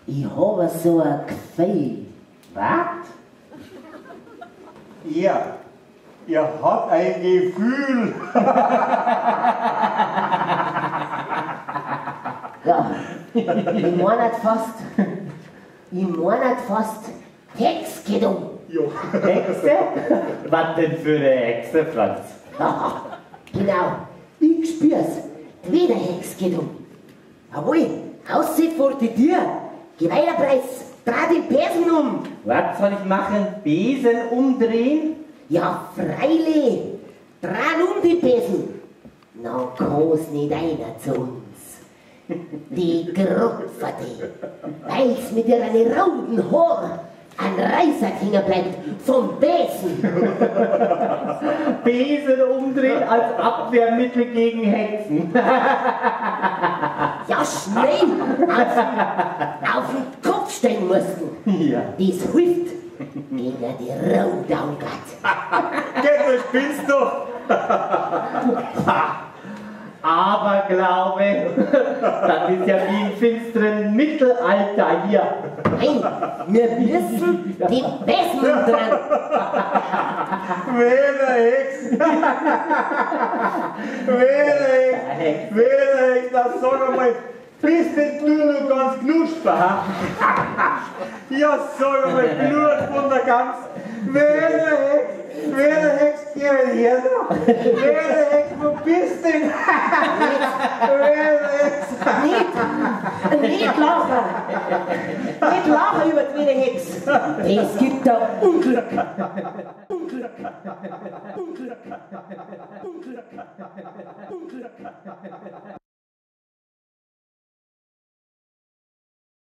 Ich habe so ein Gefühl. Was? Er hat ein Gefühl. Ja, ich meine fast Hex geht um. Ja. Hexe? Was denn für eine Hexe, Franz? Ja, genau, ich spür's. Die Wederhex geht um. Jawohl, aussieht vor die Tür. Geweiherpreis, dreh den Besen um. Was soll ich machen? Besen umdrehen? Ja, freilich. Dreh um die Besen. Na, kann's nicht einer zu uns. Die Grupperte, weil's mit ihren roten Haaren ein Reißer hängen bleibt vom Besen. Besen umdrehen als Abwehrmittel gegen Hexen. Ja, schnell auf den Kopf stellen mussten. Ja. Das hilft gegen die Rotaugert. Du spinnst doch. Aberglaube, das ist ja wie im finsteren Mittelalter hier. Nein, wir müssen den Besen umdrehen. Wederhex. Wederhex, das sag einmal. Bist denn du noch ganz knusper? Ja, sag einmal, Blut von der Gans. Wederhex, geh mal her da. Wederhex, wo bist du denn? Wederhex. Nicht lachen! Nicht lachen über die Wederhex! Es gibt da Unglück! Unglück! Unglück! Unglück!